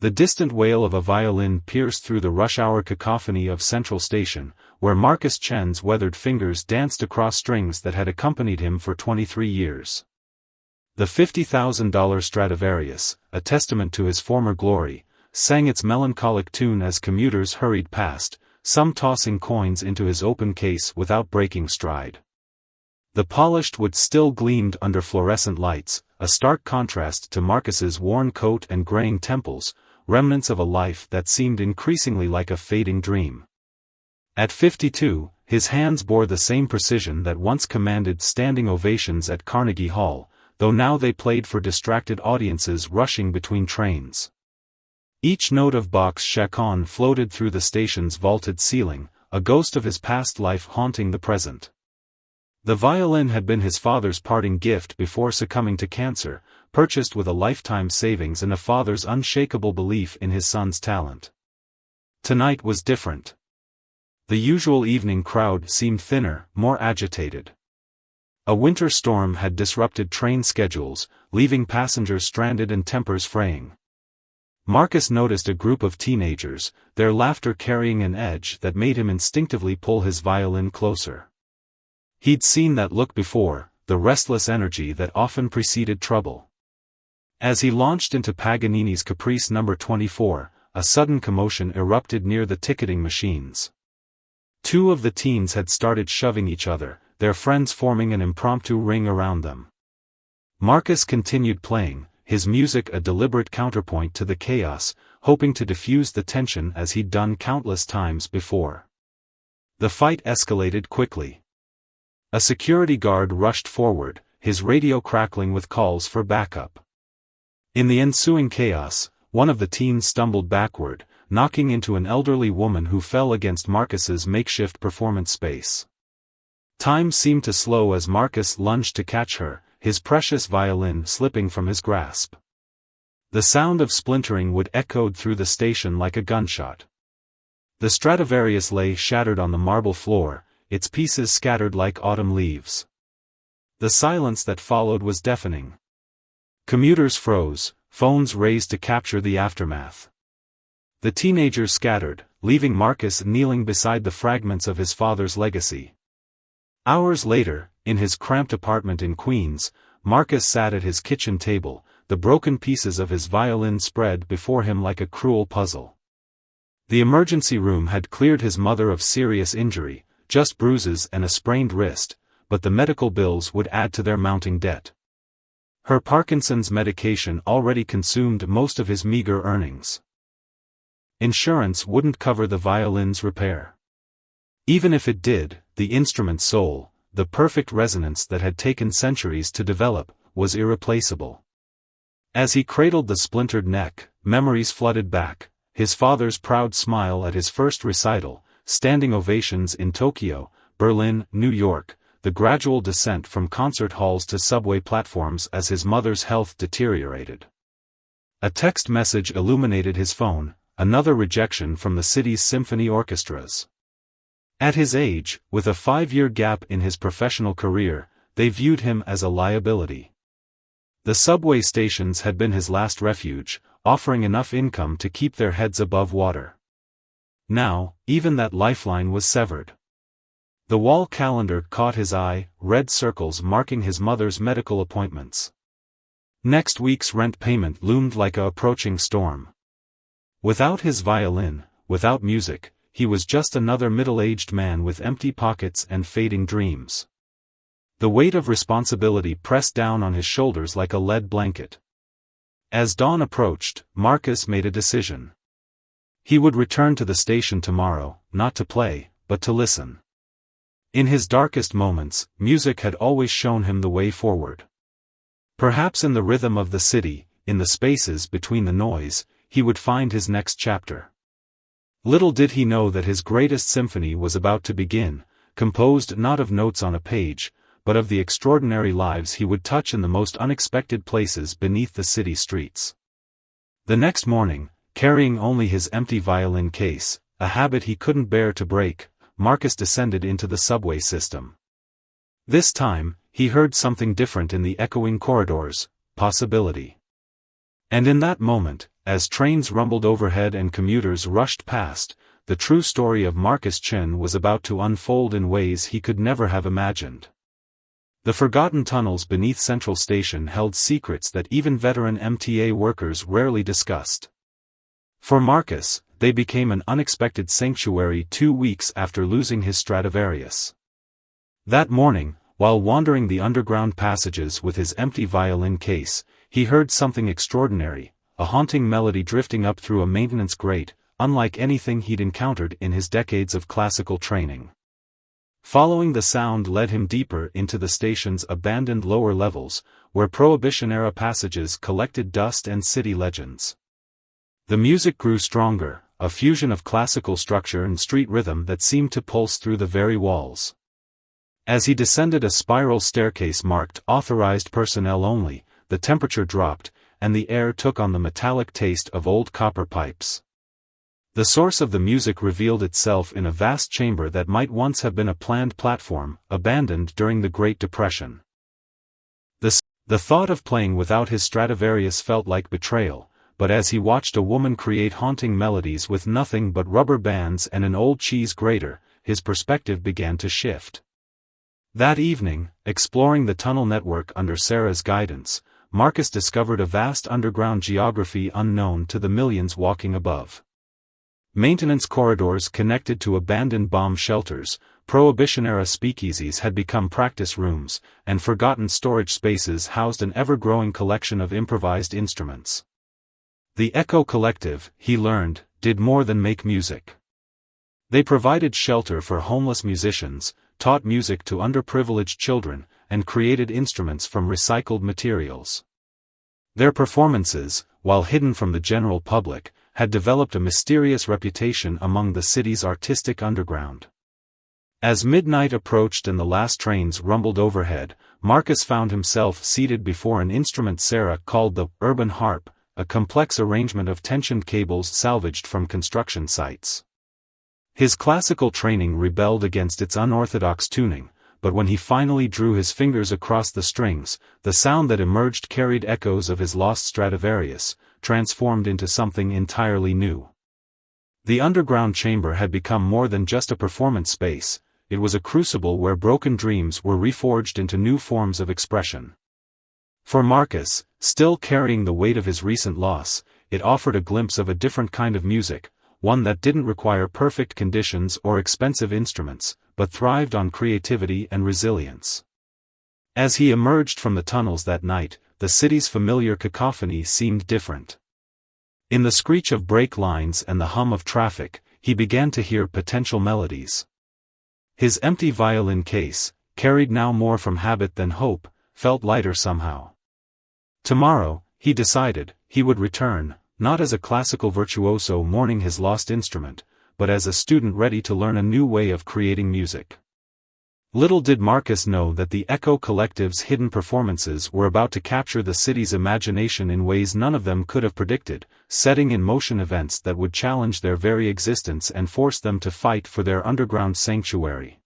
The distant wail of a violin pierced through the rush-hour cacophony of Central Station, where Marcus Chen's weathered fingers danced across strings that had accompanied him for 23 years. The $50,000 Stradivarius, a testament to his former glory, sang its melancholic tune as commuters hurried past, some tossing coins into his open case without breaking stride. The polished wood still gleamed under fluorescent lights, a stark contrast to Marcus's worn coat and graying temples, remnants of a life that seemed increasingly like a fading dream. At 52, his hands bore the same precision that once commanded standing ovations at Carnegie Hall, though now they played for distracted audiences rushing between trains. Each note of Bach's chaconne floated through the station's vaulted ceiling, a ghost of his past life haunting the present. The violin had been his father's parting gift before succumbing to cancer, purchased with a lifetime savings and a father's unshakable belief in his son's talent. Tonight was different. The usual evening crowd seemed thinner, more agitated. A winter storm had disrupted train schedules, leaving passengers stranded and tempers fraying. Marcus noticed a group of teenagers, their laughter carrying an edge that made him instinctively pull his violin closer. He'd seen that look before, the restless energy that often preceded trouble. As he launched into Paganini's Caprice No. 24, a sudden commotion erupted near the ticketing machines. Two of the teens had started shoving each other, their friends forming an impromptu ring around them. Marcus continued playing, his music a deliberate counterpoint to the chaos, hoping to diffuse the tension as he'd done countless times before. The fight escalated quickly. A security guard rushed forward, his radio crackling with calls for backup. In the ensuing chaos, one of the teens stumbled backward, knocking into an elderly woman who fell against Marcus's makeshift performance space. Time seemed to slow as Marcus lunged to catch her, his precious violin slipping from his grasp. The sound of splintering wood echoed through the station like a gunshot. The Stradivarius lay shattered on the marble floor, its pieces scattered like autumn leaves. The silence that followed was deafening. Commuters froze, phones raised to capture the aftermath. The teenagers scattered, leaving Marcus kneeling beside the fragments of his father's legacy. Hours later, in his cramped apartment in Queens, Marcus sat at his kitchen table, the broken pieces of his violin spread before him like a cruel puzzle. The emergency room had cleared his mother of serious injury, just bruises and a sprained wrist, but the medical bills would add to their mounting debt. Her Parkinson's medication already consumed most of his meager earnings. Insurance wouldn't cover the violin's repair. Even if it did, the instrument's soul, the perfect resonance that had taken centuries to develop, was irreplaceable. As he cradled the splintered neck, memories flooded back, his father's proud smile at his first recital, standing ovations in Tokyo, Berlin, New York, the gradual descent from concert halls to subway platforms as his mother's health deteriorated. A text message illuminated his phone, another rejection from the city's symphony orchestras. At his age, with a 5-year gap in his professional career, they viewed him as a liability. The subway stations had been his last refuge, offering enough income to keep their heads above water. Now, even that lifeline was severed. The wall calendar caught his eye, red circles marking his mother's medical appointments. Next week's rent payment loomed like an approaching storm. Without his violin, without music, he was just another middle-aged man with empty pockets and fading dreams. The weight of responsibility pressed down on his shoulders like a lead blanket. As dawn approached, Marcus made a decision. He would return to the station tomorrow, not to play, but to listen. In his darkest moments, music had always shown him the way forward. Perhaps in the rhythm of the city, in the spaces between the noise, he would find his next chapter. Little did he know that his greatest symphony was about to begin, composed not of notes on a page, but of the extraordinary lives he would touch in the most unexpected places beneath the city streets. The next morning, carrying only his empty violin case, a habit he couldn't bear to break, Marcus descended into the subway system. This time, he heard something different in the echoing corridors: possibility. And in that moment, as trains rumbled overhead and commuters rushed past, the true story of Marcus Chen was about to unfold in ways he could never have imagined. The forgotten tunnels beneath Central Station held secrets that even veteran MTA workers rarely discussed. For Marcus, they became an unexpected sanctuary 2 weeks after losing his Stradivarius. That morning, while wandering the underground passages with his empty violin case, he heard something extraordinary, a haunting melody drifting up through a maintenance grate, unlike anything he'd encountered in his decades of classical training. Following the sound led him deeper into the station's abandoned lower levels, where Prohibition-era passages collected dust and city legends. The music grew stronger, a fusion of classical structure and street rhythm that seemed to pulse through the very walls. As he descended a spiral staircase marked "Authorized Personnel Only," the temperature dropped, and the air took on the metallic taste of old copper pipes. The source of the music revealed itself in a vast chamber that might once have been a planned platform, abandoned during the Great Depression. The thought of playing without his Stradivarius felt like betrayal, but as he watched a woman create haunting melodies with nothing but rubber bands and an old cheese grater, his perspective began to shift. That evening, exploring the tunnel network under Sarah's guidance, Marcus discovered a vast underground geography unknown to the millions walking above. Maintenance corridors connected to abandoned bomb shelters, Prohibition-era speakeasies had become practice rooms, and forgotten storage spaces housed an ever-growing collection of improvised instruments. The Echo Collective, he learned, did more than make music. They provided shelter for homeless musicians, taught music to underprivileged children, and created instruments from recycled materials. Their performances, while hidden from the general public, had developed a mysterious reputation among the city's artistic underground. As midnight approached and the last trains rumbled overhead, Marcus found himself seated before an instrument Sarah called the urban harp, a complex arrangement of tensioned cables salvaged from construction sites. His classical training rebelled against its unorthodox tuning, but when he finally drew his fingers across the strings, the sound that emerged carried echoes of his lost Stradivarius, transformed into something entirely new. The underground chamber had become more than just a performance space, it was a crucible where broken dreams were reforged into new forms of expression. For Marcus, still carrying the weight of his recent loss, it offered a glimpse of a different kind of music, one that didn't require perfect conditions or expensive instruments, but thrived on creativity and resilience. As he emerged from the tunnels that night, the city's familiar cacophony seemed different. In the screech of brake lines and the hum of traffic, he began to hear potential melodies. His empty violin case, carried now more from habit than hope, felt lighter somehow. Tomorrow, he decided, he would return, not as a classical virtuoso mourning his lost instrument, but as a student ready to learn a new way of creating music. Little did Marcus know that the Echo Collective's hidden performances were about to capture the city's imagination in ways none of them could have predicted, setting in motion events that would challenge their very existence and force them to fight for their underground sanctuary.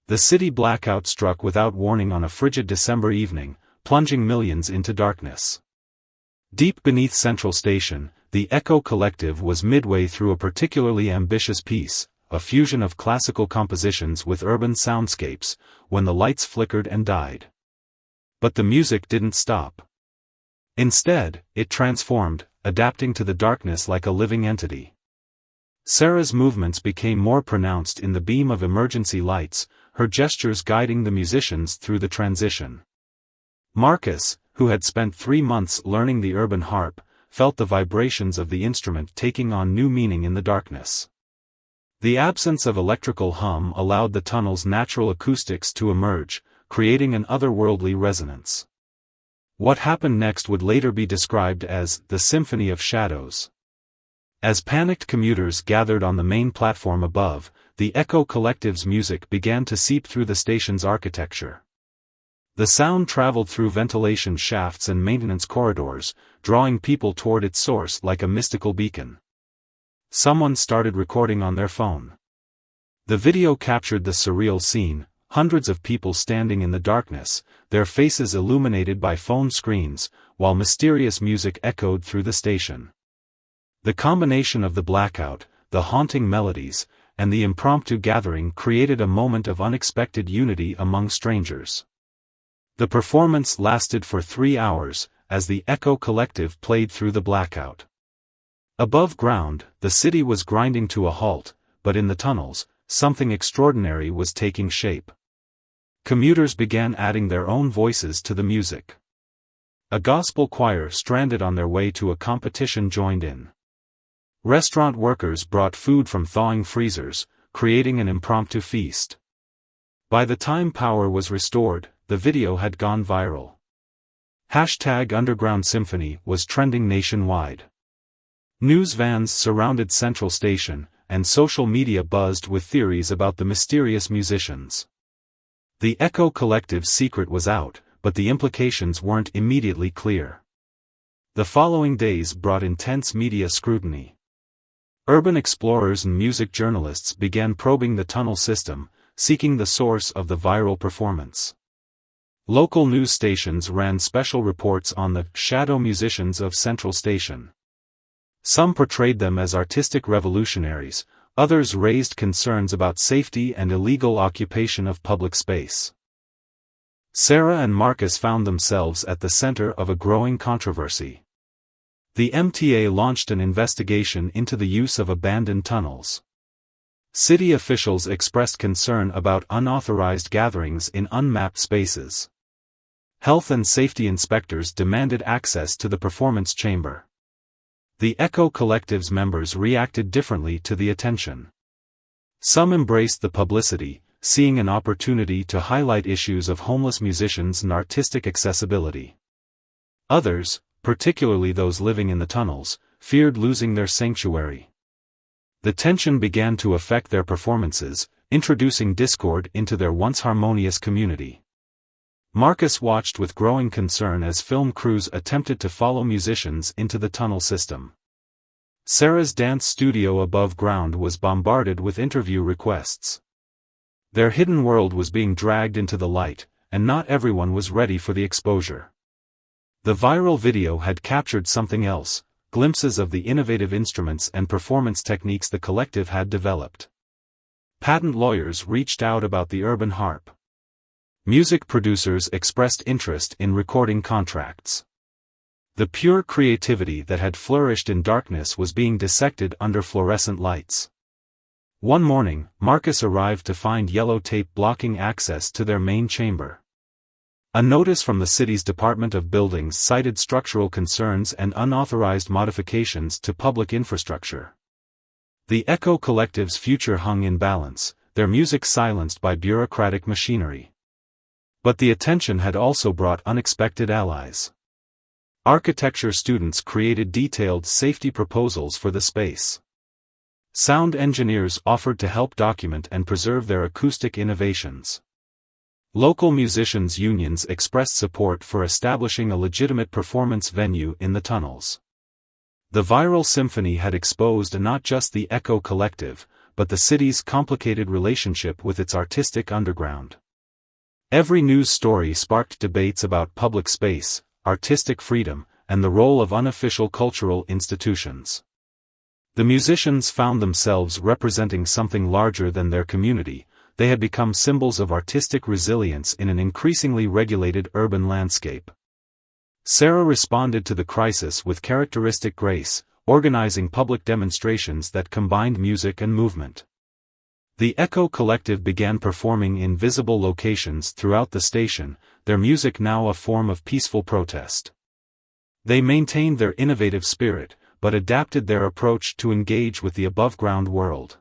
The city blackout struck without warning on a frigid December evening, plunging millions into darkness. Deep beneath Central Station, the Echo Collective was midway through a particularly ambitious piece, a fusion of classical compositions with urban soundscapes, when the lights flickered and died. But the music didn't stop. Instead, it transformed, adapting to the darkness like a living entity. Sarah's movements became more pronounced in the beam of emergency lights, her gestures guiding the musicians through the transition. Marcus, who had spent 3 months learning the urban harp, felt the vibrations of the instrument taking on new meaning in the darkness. The absence of electrical hum allowed the tunnel's natural acoustics to emerge, creating an otherworldly resonance. What happened next would later be described as the Symphony of Shadows. As panicked commuters gathered on the main platform above, the Echo Collective's music began to seep through the station's architecture. The sound traveled through ventilation shafts and maintenance corridors, drawing people toward its source like a mystical beacon. Someone started recording on their phone. The video captured the surreal scene, hundreds of people standing in the darkness, their faces illuminated by phone screens, while mysterious music echoed through the station. The combination of the blackout, the haunting melodies, and the impromptu gathering created a moment of unexpected unity among strangers. The performance lasted for 3 hours, as the Echo Collective played through the blackout. Above ground, the city was grinding to a halt, but in the tunnels, something extraordinary was taking shape. Commuters began adding their own voices to the music. A gospel choir stranded on their way to a competition joined in. Restaurant workers brought food from thawing freezers, creating an impromptu feast. By the time power was restored, the video had gone viral. #Underground Symphony was trending nationwide. News vans surrounded Central Station, and social media buzzed with theories about the mysterious musicians. The Echo Collective's secret was out, but the implications weren't immediately clear. The following days brought intense media scrutiny. Urban explorers and music journalists began probing the tunnel system, seeking the source of the viral performance. Local news stations ran special reports on the shadow musicians of Central Station. Some portrayed them as artistic revolutionaries, others raised concerns about safety and illegal occupation of public space. Sarah and Marcus found themselves at the center of a growing controversy. The MTA launched an investigation into the use of abandoned tunnels. City officials expressed concern about unauthorized gatherings in unmapped spaces. Health and safety inspectors demanded access to the performance chamber. The Echo Collective's members reacted differently to the attention. Some embraced the publicity, seeing an opportunity to highlight issues of homeless musicians and artistic accessibility. Others, particularly those living in the tunnels, feared losing their sanctuary. The tension began to affect their performances, introducing discord into their once harmonious community. Marcus watched with growing concern as film crews attempted to follow musicians into the tunnel system. Sarah's dance studio above ground was bombarded with interview requests. Their hidden world was being dragged into the light, and not everyone was ready for the exposure. The viral video had captured something else, glimpses of the innovative instruments and performance techniques the collective had developed. Patent lawyers reached out about the urban harp. Music producers expressed interest in recording contracts. The pure creativity that had flourished in darkness was being dissected under fluorescent lights. One morning, Marcus arrived to find yellow tape blocking access to their main chamber. A notice from the city's Department of Buildings cited structural concerns and unauthorized modifications to public infrastructure. The Echo Collective's future hung in balance, their music silenced by bureaucratic machinery. But the attention had also brought unexpected allies. Architecture students created detailed safety proposals for the space. Sound engineers offered to help document and preserve their acoustic innovations. Local musicians' unions expressed support for establishing a legitimate performance venue in the tunnels. The viral symphony had exposed not just the Echo Collective, but the city's complicated relationship with its artistic underground. Every news story sparked debates about public space, artistic freedom, and the role of unofficial cultural institutions. The musicians found themselves representing something larger than their community. They had become symbols of artistic resilience in an increasingly regulated urban landscape. Sarah responded to the crisis with characteristic grace, organizing public demonstrations that combined music and movement. The Echo Collective began performing in visible locations throughout the station, their music now a form of peaceful protest. They maintained their innovative spirit, but adapted their approach to engage with the above-ground world.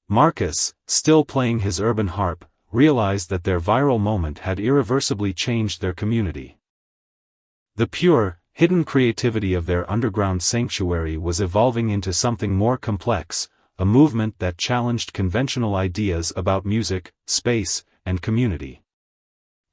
Marcus, still playing his urban harp, realized that their viral moment had irreversibly changed their community. The pure, hidden creativity of their underground sanctuary was evolving into something more complex, a movement that challenged conventional ideas about music, space, and community.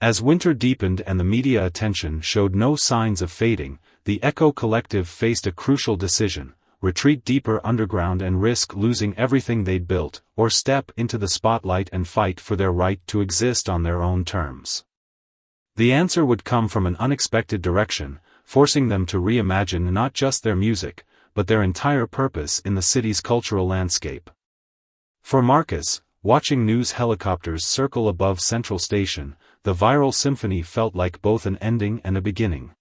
As winter deepened and the media attention showed no signs of fading, the Echo Collective faced a crucial decision: retreat deeper underground and risk losing everything they'd built, or step into the spotlight and fight for their right to exist on their own terms? The answer would come from an unexpected direction, forcing them to reimagine not just their music, but their entire purpose in the city's cultural landscape. For Marcus, watching news helicopters circle above Central Station, the viral symphony felt like both an ending and a beginning.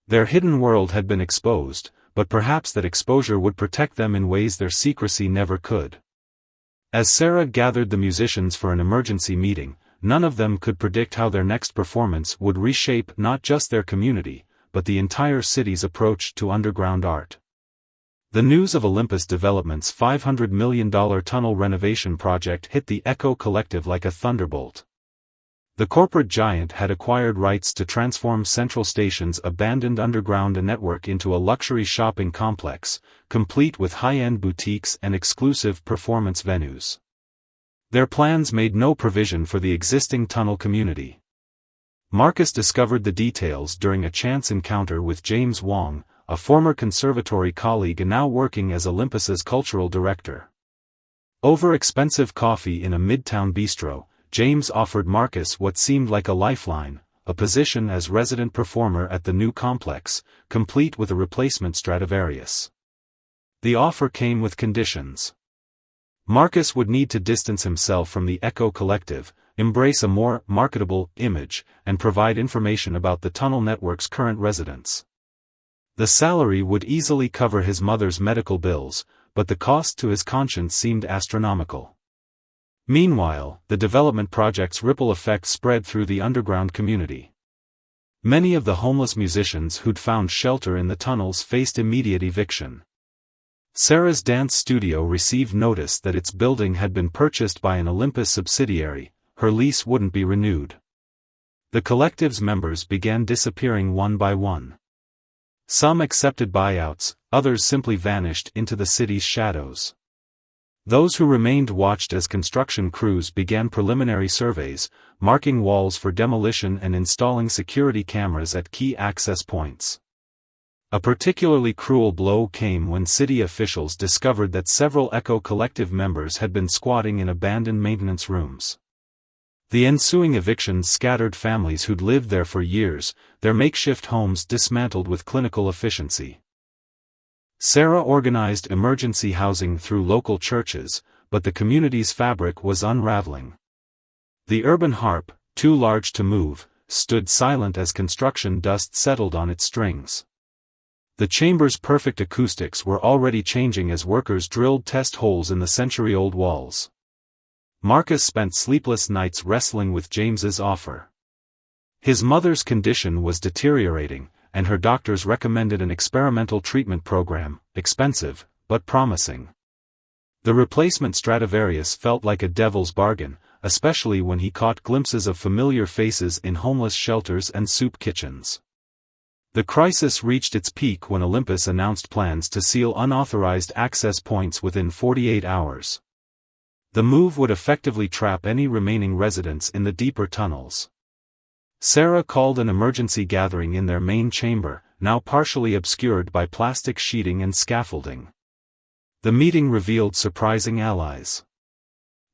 Their hidden world had been exposed, but perhaps that exposure would protect them in ways their secrecy never could. As Sarah gathered the musicians for an emergency meeting, none of them could predict how their next performance would reshape not just their community, but the entire city's approach to underground art. The news of Olympus Development's $500 million tunnel renovation project hit the Echo Collective like a thunderbolt. The corporate giant had acquired rights to transform Central Station's abandoned underground network into a luxury shopping complex, complete with high-end boutiques and exclusive performance venues. Their plans made no provision for the existing tunnel community. Marcus discovered the details during a chance encounter with James Wong, a former conservatory colleague and now working as Olympus's cultural director. Over expensive coffee in a midtown bistro, James offered Marcus what seemed like a lifeline, a position as resident performer at the new complex, complete with a replacement Stradivarius. The offer came with conditions. Marcus would need to distance himself from the Echo Collective, embrace a more marketable image, and provide information about the tunnel network's current residents. The salary would easily cover his mother's medical bills, but the cost to his conscience seemed astronomical. Meanwhile, the development project's ripple effect spread through the underground community. Many of the homeless musicians who'd found shelter in the tunnels faced immediate eviction. Sarah's dance studio received notice that its building had been purchased by an Olympus subsidiary. Her lease wouldn't be renewed. The collective's members began disappearing one by one. Some accepted buyouts, others simply vanished into the city's shadows. Those who remained watched as construction crews began preliminary surveys, marking walls for demolition and installing security cameras at key access points. A particularly cruel blow came when city officials discovered that several Echo Collective members had been squatting in abandoned maintenance rooms. The ensuing evictions scattered families who'd lived there for years, their makeshift homes dismantled with clinical efficiency. Sarah organized emergency housing through local churches, but the community's fabric was unraveling. The urban harp, too large to move, stood silent as construction dust settled on its strings. The chamber's perfect acoustics were already changing as workers drilled test holes in the century-old walls. Marcus spent sleepless nights wrestling with James's offer. His mother's condition was deteriorating, and her doctors recommended an experimental treatment program, expensive, but promising. The replacement Stradivarius felt like a devil's bargain, especially when he caught glimpses of familiar faces in homeless shelters and soup kitchens. The crisis reached its peak when Olympus announced plans to seal unauthorized access points within 48 hours. The move would effectively trap any remaining residents in the deeper tunnels. Sarah called an emergency gathering in their main chamber, now partially obscured by plastic sheeting and scaffolding. The meeting revealed surprising allies.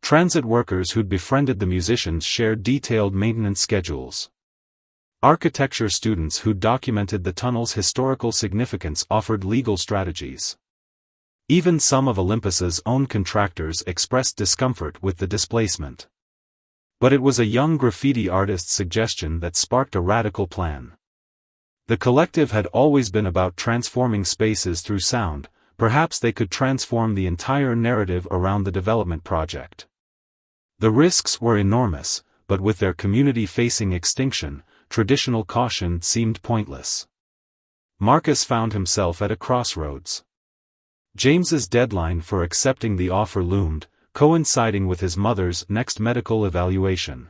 Transit workers who'd befriended the musicians shared detailed maintenance schedules. Architecture students who documented the tunnel's historical significance offered legal strategies. Even some of Olympus's own contractors expressed discomfort with the displacement. But it was a young graffiti artist's suggestion that sparked a radical plan. The collective had always been about transforming spaces through sound, perhaps they could transform the entire narrative around the development project. The risks were enormous, but with their community facing extinction, traditional caution seemed pointless. Marcus found himself at a crossroads. James's deadline for accepting the offer loomed, coinciding with his mother's next medical evaluation.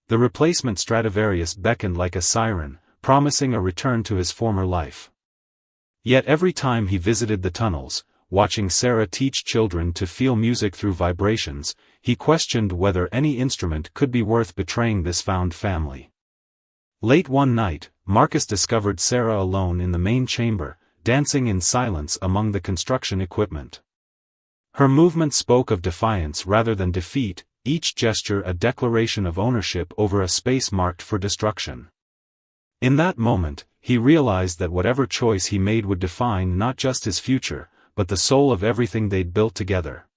The replacement Stradivarius beckoned like a siren, promising a return to his former life. Yet every time he visited the tunnels, watching Sarah teach children to feel music through vibrations, he questioned whether any instrument could be worth betraying this found family. Late one night, Marcus discovered Sarah alone in the main chamber, dancing in silence among the construction equipment. Her movement spoke of defiance rather than defeat, each gesture a declaration of ownership over a space marked for destruction. In that moment, he realized that whatever choice he made would define not just his future, but the soul of everything they'd built together.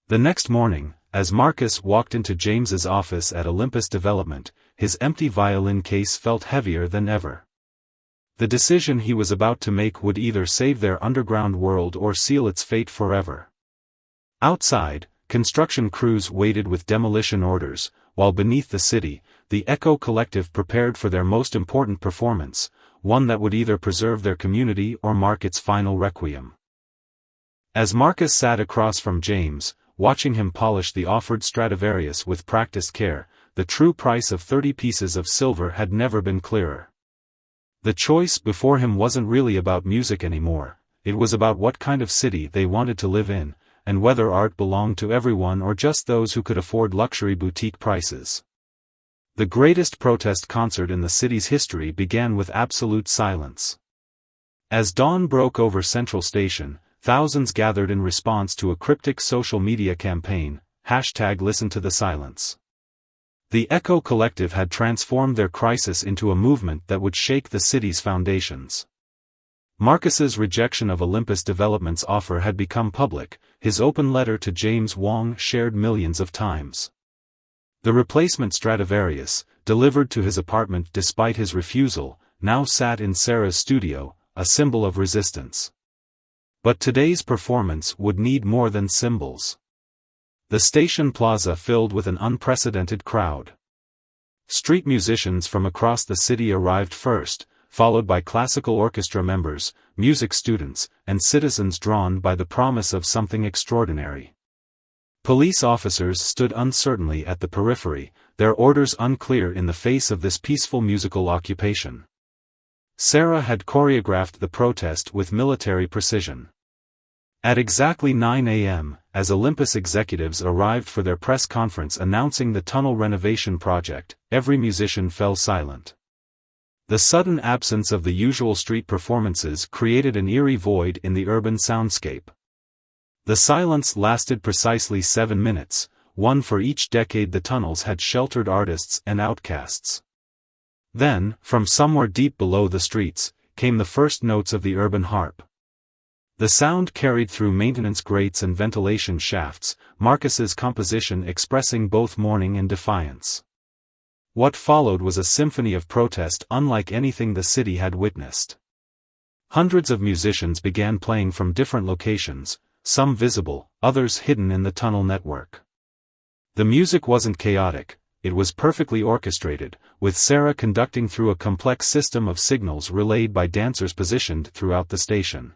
The next morning, as Marcus walked into James's office at Olympus Development, his empty violin case felt heavier than ever. The decision he was about to make would either save their underground world or seal its fate forever. Outside, construction crews waited with demolition orders, while beneath the city, the Echo Collective prepared for their most important performance, one that would either preserve their community or mark its final requiem. As Marcus sat across from James, watching him polish the offered Stradivarius with practiced care, the true price of 30 pieces of silver had never been clearer. The choice before him wasn't really about music anymore, it was about what kind of city they wanted to live in, and whether art belonged to everyone or just those who could afford luxury boutique prices. The greatest protest concert in the city's history began with absolute silence. As dawn broke over Central Station, thousands gathered in response to a cryptic social media campaign, #ListenToTheSilence. The Echo Collective had transformed their crisis into a movement that would shake the city's foundations. Marcus's rejection of Olympus Development's offer had become public, his open letter to James Wong shared millions of times. The replacement Stradivarius, delivered to his apartment despite his refusal, now sat in Sarah's studio, a symbol of resistance. But today's performance would need more than symbols. The station plaza filled with an unprecedented crowd. Street musicians from across the city arrived first, followed by classical orchestra members, music students, and citizens drawn by the promise of something extraordinary. Police officers stood uncertainly at the periphery, their orders unclear in the face of this peaceful musical occupation. Sarah had choreographed the protest with military precision. At exactly 9 a.m., as Olympus executives arrived for their press conference announcing the tunnel renovation project, every musician fell silent. The sudden absence of the usual street performances created an eerie void in the urban soundscape. The silence lasted precisely 7 minutes, one for each decade the tunnels had sheltered artists and outcasts. Then, from somewhere deep below the streets, came the first notes of the urban harp. The sound carried through maintenance grates and ventilation shafts, Marcus's composition expressing both mourning and defiance. What followed was a symphony of protest unlike anything the city had witnessed. Hundreds of musicians began playing from different locations, some visible, others hidden in the tunnel network. The music wasn't chaotic, it was perfectly orchestrated, with Sarah conducting through a complex system of signals relayed by dancers positioned throughout the station.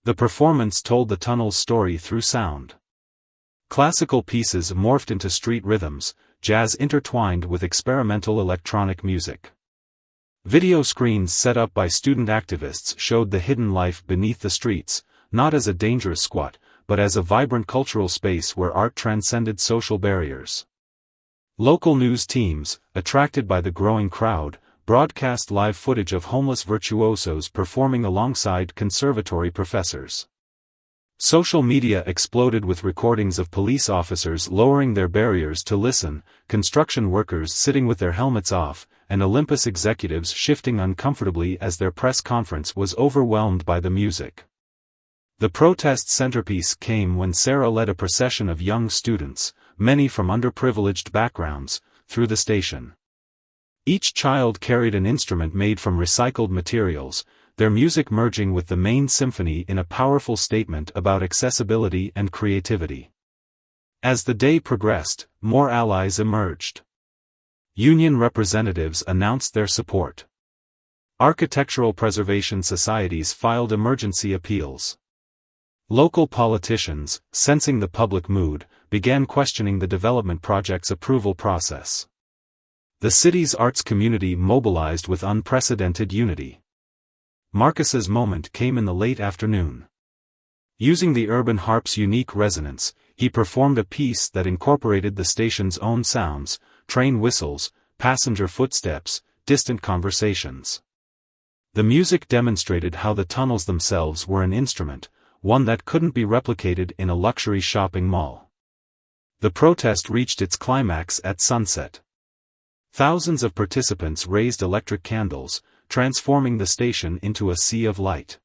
The performance told the tunnel's story through sound. Classical pieces morphed into street rhythms, jazz intertwined with experimental electronic music. Video screens set up by student activists showed the hidden life beneath the streets, not as a dangerous squat, but as a vibrant cultural space where art transcended social barriers. Local news teams, attracted by the growing crowd, broadcast live footage of homeless virtuosos performing alongside conservatory professors. Social media exploded with recordings of police officers lowering their barriers to listen, construction workers sitting with their helmets off, and Olympus executives shifting uncomfortably as their press conference was overwhelmed by the music. The protest centerpiece came when Sarah led a procession of young students, many from underprivileged backgrounds, through the station. Each child carried an instrument made from recycled materials, their music merging with the main symphony in a powerful statement about accessibility and creativity. As the day progressed, more allies emerged. Union representatives announced their support. Architectural preservation societies filed emergency appeals. Local politicians, sensing the public mood, began questioning the development project's approval process. The city's arts community mobilized with unprecedented unity. Marcus's moment came in the late afternoon. Using the urban harp's unique resonance, he performed a piece that incorporated the station's own sounds, train whistles, passenger footsteps, distant conversations. The music demonstrated how the tunnels themselves were an instrument, one that couldn't be replicated in a luxury shopping mall. The protest reached its climax at sunset. Thousands of participants raised electric candles, transforming the station into a sea of light.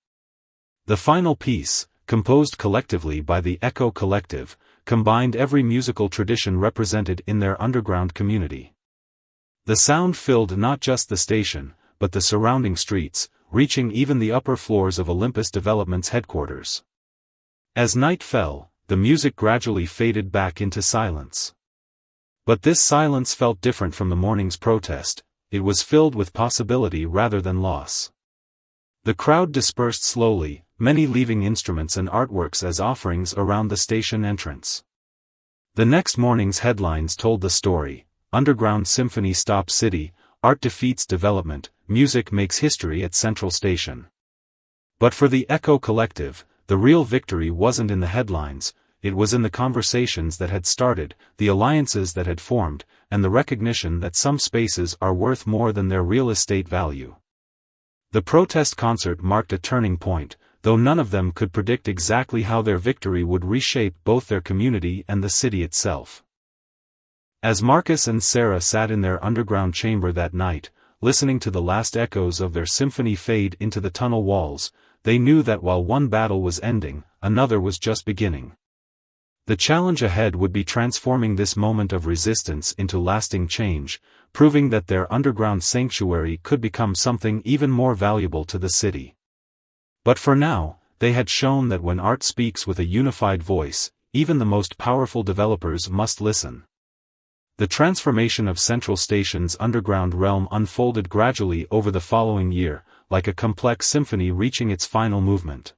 The final piece, composed collectively by the Echo Collective, combined every musical tradition represented in their underground community. The sound filled not just the station, but the surrounding streets, reaching even the upper floors of Olympus Development's headquarters. As night fell, the music gradually faded back into silence. But this silence felt different from the morning's protest. It was filled with possibility rather than loss. The crowd dispersed slowly, many leaving instruments and artworks as offerings around the station entrance. The next morning's headlines told the story: Underground Symphony Stops City, Art Defeats Development, Music Makes History at Central Station. But for the Echo Collective, the real victory wasn't in the headlines, it was in the conversations that had started, the alliances that had formed, and the recognition that some spaces are worth more than their real estate value. The protest concert marked a turning point, though none of them could predict exactly how their victory would reshape both their community and the city itself. As Marcus and Sarah sat in their underground chamber that night, listening to the last echoes of their symphony fade into the tunnel walls, they knew that while one battle was ending, another was just beginning. The challenge ahead would be transforming this moment of resistance into lasting change, proving that their underground sanctuary could become something even more valuable to the city. But for now, they had shown that when art speaks with a unified voice, even the most powerful developers must listen. The transformation of Central Station's underground realm unfolded gradually over the following year, like a complex symphony reaching its final movement.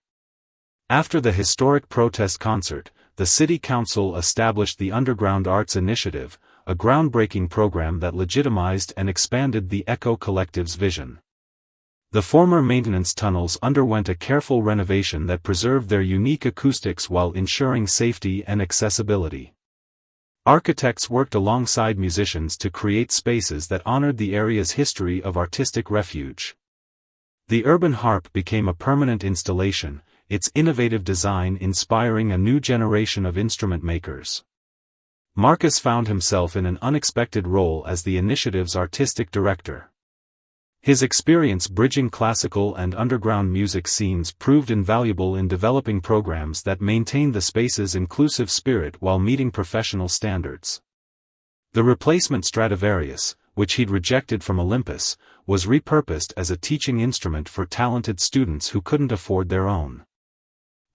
After the historic protest concert, the City Council established the Underground Arts Initiative, a groundbreaking program that legitimized and expanded the Echo Collective's vision. The former maintenance tunnels underwent a careful renovation that preserved their unique acoustics while ensuring safety and accessibility. Architects worked alongside musicians to create spaces that honored the area's history of artistic refuge. The Urban Harp became a permanent installation, its innovative design inspiring a new generation of instrument makers. Marcus found himself in an unexpected role as the initiative's artistic director. His experience bridging classical and underground music scenes proved invaluable in developing programs that maintained the space's inclusive spirit while meeting professional standards. The replacement Stradivarius, which he'd rejected from Olympus, was repurposed as a teaching instrument for talented students who couldn't afford their own.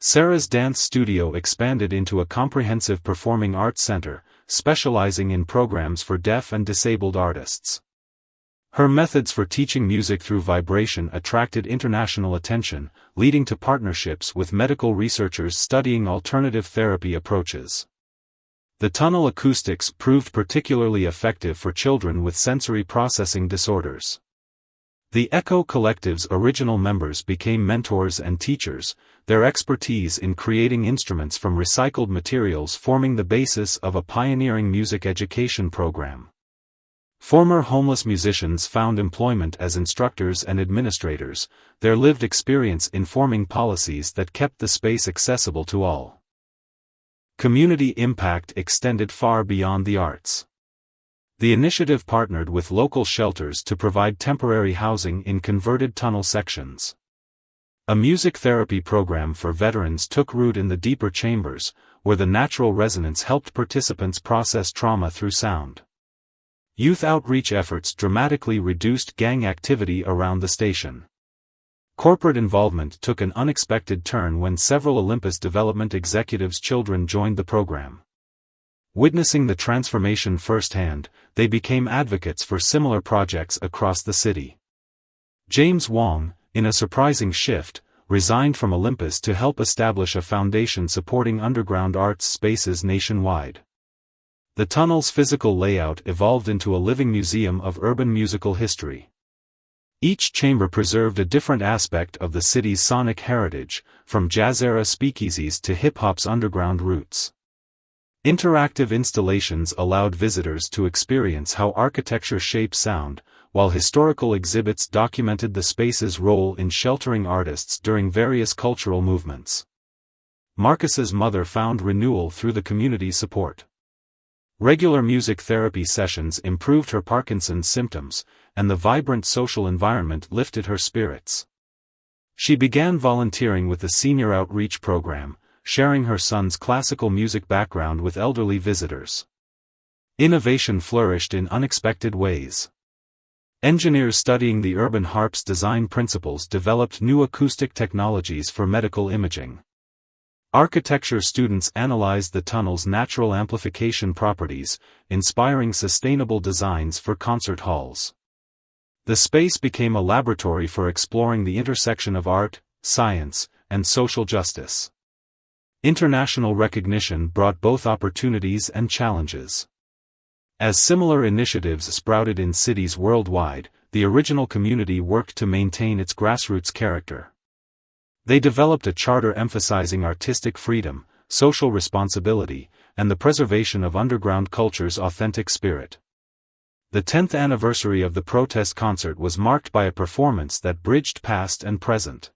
Sarah's dance studio expanded into a comprehensive performing arts center, specializing in programs for deaf and disabled artists. Her methods for teaching music through vibration attracted international attention, leading to partnerships with medical researchers studying alternative therapy approaches. The tunnel acoustics proved particularly effective for children with sensory processing disorders. The Echo Collective's original members became mentors and teachers, their expertise in creating instruments from recycled materials forming the basis of a pioneering music education program. Former homeless musicians found employment as instructors and administrators, their lived experience informing policies that kept the space accessible to all. Community impact extended far beyond the arts. The initiative partnered with local shelters to provide temporary housing in converted tunnel sections. A music therapy program for veterans took root in the deeper chambers, where the natural resonance helped participants process trauma through sound. Youth outreach efforts dramatically reduced gang activity around the station. Corporate involvement took an unexpected turn when several Olympus Development executives' children joined the program. Witnessing the transformation firsthand, they became advocates for similar projects across the city. James Wong, in a surprising shift, resigned from Olympus to help establish a foundation supporting underground arts spaces nationwide. The tunnel's physical layout evolved into a living museum of urban musical history. Each chamber preserved a different aspect of the city's sonic heritage, from jazz-era speakeasies to hip-hop's underground roots. Interactive installations allowed visitors to experience how architecture shapes sound, while historical exhibits documented the space's role in sheltering artists during various cultural movements. Marcus's mother found renewal through the community's support. Regular music therapy sessions improved her Parkinson's symptoms, and the vibrant social environment lifted her spirits. She began volunteering with the Senior Outreach Program, sharing her son's classical music background with elderly visitors. Innovation flourished in unexpected ways. Engineers studying the urban harp's design principles developed new acoustic technologies for medical imaging. Architecture students analyzed the tunnel's natural amplification properties, inspiring sustainable designs for concert halls. The space became a laboratory for exploring the intersection of art, science, and social justice. International recognition brought both opportunities and challenges. As similar initiatives sprouted in cities worldwide, the original community worked to maintain its grassroots character. They developed a charter emphasizing artistic freedom, social responsibility, and the preservation of underground culture's authentic spirit. The 10th anniversary of the protest concert was marked by a performance that bridged past and present.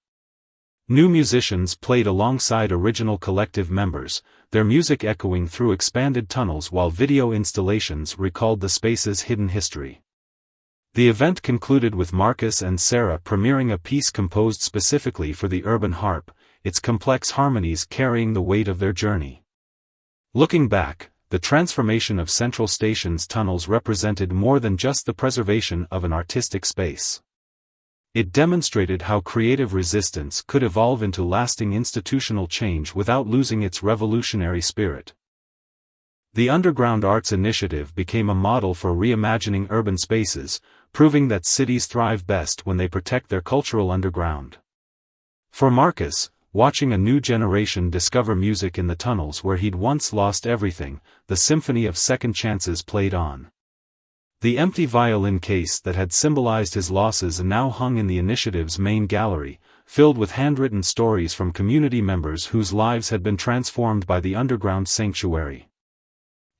New musicians played alongside original collective members, their music echoing through expanded tunnels while video installations recalled the space's hidden history. The event concluded with Marcus and Sarah premiering a piece composed specifically for the urban harp, its complex harmonies carrying the weight of their journey. Looking back, the transformation of Central Station's tunnels represented more than just the preservation of an artistic space. It demonstrated how creative resistance could evolve into lasting institutional change without losing its revolutionary spirit. The Underground Arts Initiative became a model for reimagining urban spaces, proving that cities thrive best when they protect their cultural underground. For Marcus, watching a new generation discover music in the tunnels where he'd once lost everything, the symphony of second chances played on. The empty violin case that had symbolized his losses now hung in the initiative's main gallery, filled with handwritten stories from community members whose lives had been transformed by the underground sanctuary.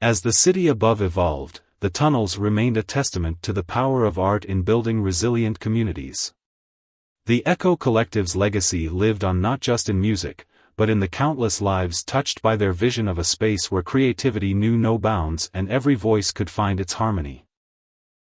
As the city above evolved, the tunnels remained a testament to the power of art in building resilient communities. The Echo Collective's legacy lived on not just in music, but in the countless lives touched by their vision of a space where creativity knew no bounds and every voice could find its harmony.